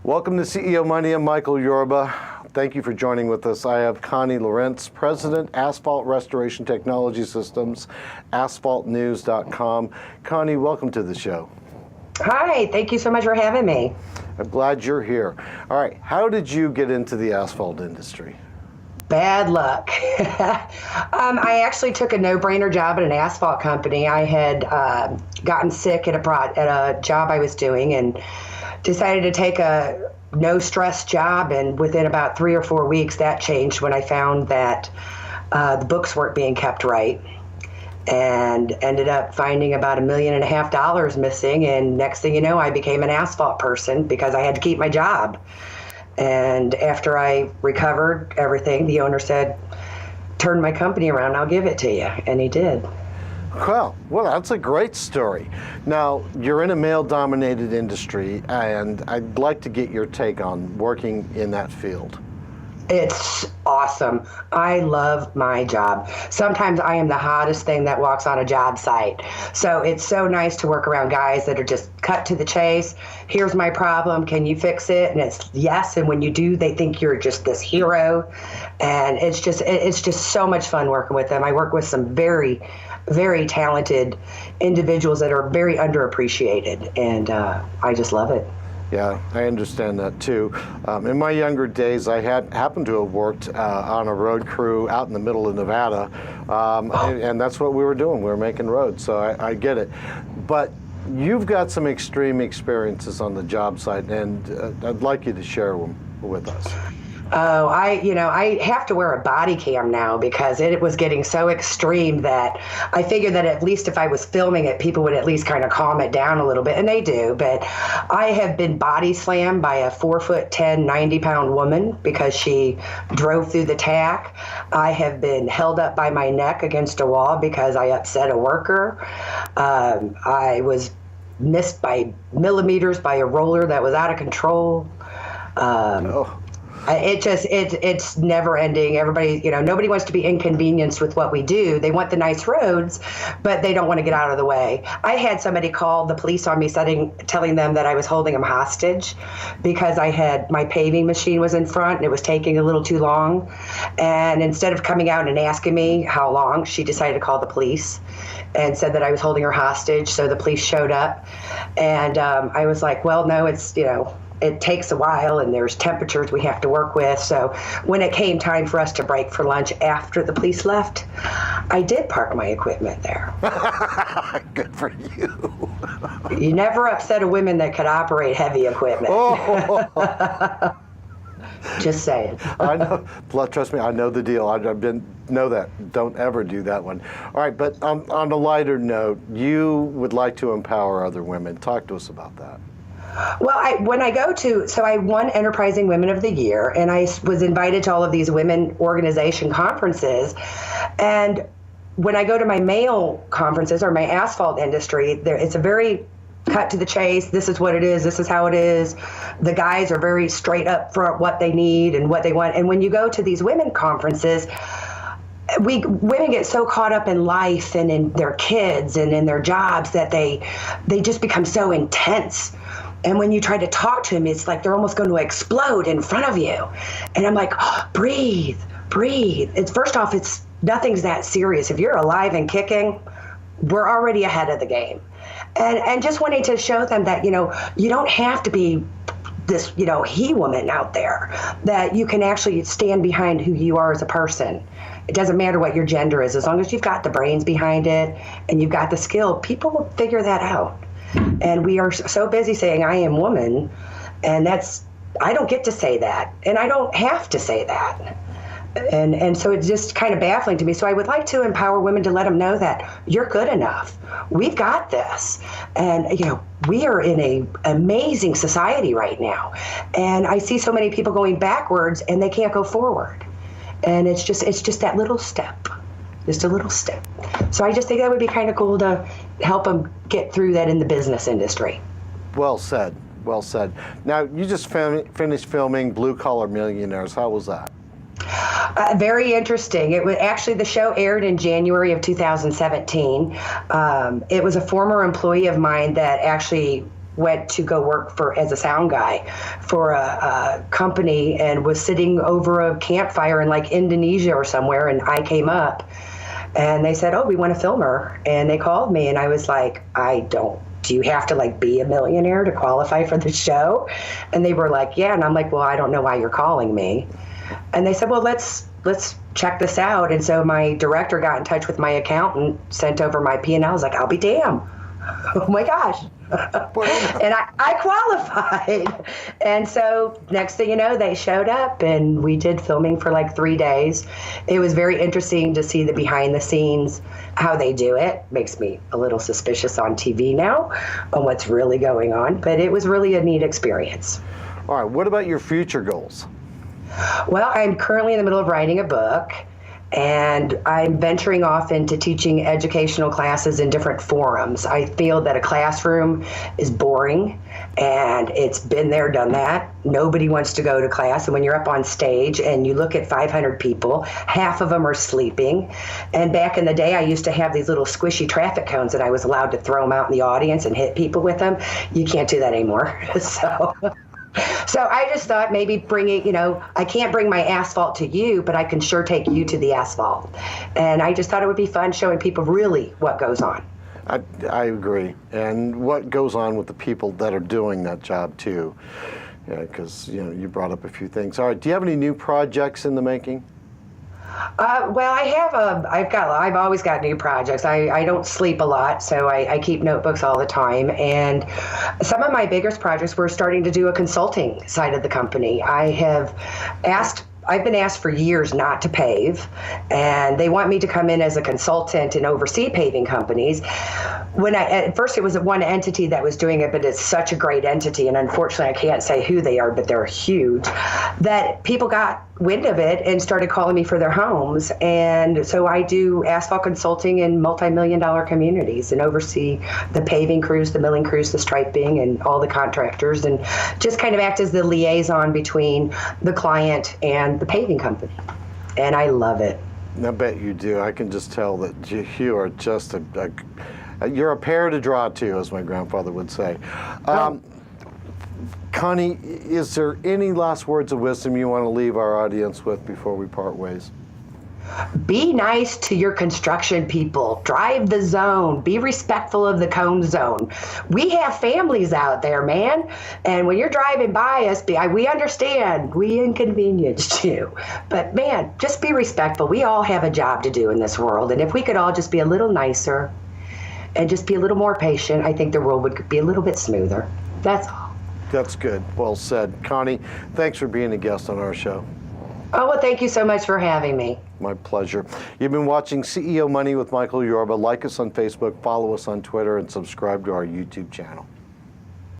Welcome to CEO Money. I'm Michael Yorba. Thank you for joining with us. I have Connie Lorentz, President, Asphalt Restoration Technology Systems, asphaltnews.com. Connie, welcome to the show. Hi, thank you so much for having me. I'm glad you're here. All right, how did you get into the asphalt industry? Bad luck. I actually took a no-brainer job at an asphalt company. I had gotten sick at a job I was doing and decided to take a no-stress job, and within about 3 or 4 weeks that changed when I found that the books weren't being kept right, and ended up finding about $1.5 million missing, and next thing you know, I became an asphalt person because I had to keep my job. And after I recovered everything, the owner said, turn my company around, I'll give it to you, and he did. Well, that's a great story. Now, you're in a male-dominated industry, and I'd like to get your take on working in that field. It's awesome. I love my job. Sometimes I am the hottest thing that walks on a job site. So it's so nice to work around guys that are just cut to the chase. Here's my problem. Can you fix it? And it's yes. And when you do, they think you're just this hero. And it's just so much fun working with them. I work with some very, very talented individuals that are very underappreciated. And I just love it. Yeah, I understand that too. In my younger days, I happened to have worked on a road crew out in the middle of Nevada, and that's what we were doing. We were making roads, so I get it. But you've got some extreme experiences on the job site, and I'd like you to share them with us. Oh, I have to wear a body cam now because it was getting so extreme that I figured that at least if I was filming it, people would at least kind of calm it down a little bit, and they do. But I have been body slammed by a 4'10", 90-pound woman because she drove through the tack. I have been held up by my neck against a wall because I upset a worker. I was missed by millimeters by a roller that was out of control. It's never ending. Everybody, nobody wants to be inconvenienced with what we do. They want the nice roads, but they don't want to get out of the way. I had somebody call the police on me telling them that I was holding them hostage because my paving machine was in front and it was taking a little too long. And instead of coming out and asking me how long, she decided to call the police and said that I was holding her hostage. So the police showed up, and I was like, well, no, it takes a while and there's temperatures we have to work with. So when it came time for us to break for lunch after the police left, I did park my equipment there. Good for you. You never upset a woman that could operate heavy equipment. Oh. Just saying. I know. Trust me, I know the deal. Know that. Don't ever do that one. All right, but on a lighter note, you would like to empower other women. Talk to us about that. Well, I won Enterprising Women of the Year, and I was invited to all of these women organization conferences. And when I go to my male conferences or my asphalt industry, it's a very cut to the chase. This is what it is. This is how it is. The guys are very straight up for what they need and what they want. And when you go to these women conferences, women get so caught up in life and in their kids and in their jobs that they just become so intense. And when you try to talk to them, it's like they're almost going to explode in front of you. And I'm like, breathe. It's nothing's that serious. If you're alive and kicking, we're already ahead of the game. And just wanting to show them that, you don't have to be this, he-woman out there, that you can actually stand behind who you are as a person. It doesn't matter what your gender is. As long as you've got the brains behind it and you've got the skill, people will figure that out. And we are so busy saying, I am woman, and I don't get to say that, and I don't have to say that. And so it's just kind of baffling to me. So I would like to empower women to let them know that you're good enough. We've got this. And, we are in an amazing society right now. And I see so many people going backwards and they can't go forward. And it's just that little step. Just a little step. So I just think that would be kind of cool to help them get through that in the business industry. Well said. Well said. Now, you just finished filming Blue Collar Millionaires. How was that? Very interesting. It was actually, the show aired in January of 2017. It was a former employee of mine that actually went to go work as a sound guy for a company and was sitting over a campfire in like Indonesia or somewhere, and I came up and they said, oh, we want to film her. And they called me and I was like, do you have to like be a millionaire to qualify for the show? And they were like, yeah. And I'm like, well, I don't know why you're calling me. And they said, well, let's check this out. And so my director got in touch with my accountant, sent over my P&L. I was like, I'll be damned. Oh my gosh. And I qualified. And so next thing you know, they showed up and we did filming for like 3 days. It was very interesting to see the behind the scenes, how they do it. Makes me a little suspicious on TV now on what's really going on, but it was really a neat experience. All right, what about your future goals? Well, I'm currently in the middle of writing a book, and I'm venturing off into teaching educational classes in different forums. I feel that a classroom is boring, and it's been there, done that. Nobody wants to go to class, and when you're up on stage and you look at 500 people, half of them are sleeping. And back in the day, I used to have these little squishy traffic cones, and I was allowed to throw them out in the audience and hit people with them. You can't do that anymore. So I just thought maybe bringing, I can't bring my asphalt to you, but I can sure take you to the asphalt. And I just thought it would be fun showing people really what goes on. I agree. And what goes on with the people that are doing that job too. Yeah, because, you brought up a few things. All right, do you have any new projects in the making? Well, I've always got new projects. I don't sleep a lot, so I keep notebooks all the time. And some of my biggest projects, we're starting to do a consulting side of the company. I've been asked for years not to pave, and they want me to come in as a consultant and oversee paving companies. At first it was one entity that was doing it, but it's such a great entity, and unfortunately I can't say who they are, but they're huge, that people got wind of it and started calling me for their homes. And so I do asphalt consulting in multi-million-dollar communities and oversee the paving crews, the milling crews, the striping, and all the contractors, and just kind of act as the liaison between the client and the paving company. And I love it. I bet you do. I can just tell that you are just you're a pair to draw to, as my grandfather would say. Connie, is there any last words of wisdom you want to leave our audience with before we part ways? Be nice to your construction people. Drive the zone. Be respectful of the cone zone. We have families out there, man. And when you're driving by us, we understand. We inconvenienced you. But, man, just be respectful. We all have a job to do in this world. And if we could all just be a little nicer and just be a little more patient, I think the world would be a little bit smoother. That's all. That's good. Well said. Connie, thanks for being a guest on our show. Oh, well, thank you so much for having me. My pleasure. You've been watching CEO Money with Michael Yorba. Like us on Facebook, follow us on Twitter, and subscribe to our YouTube channel.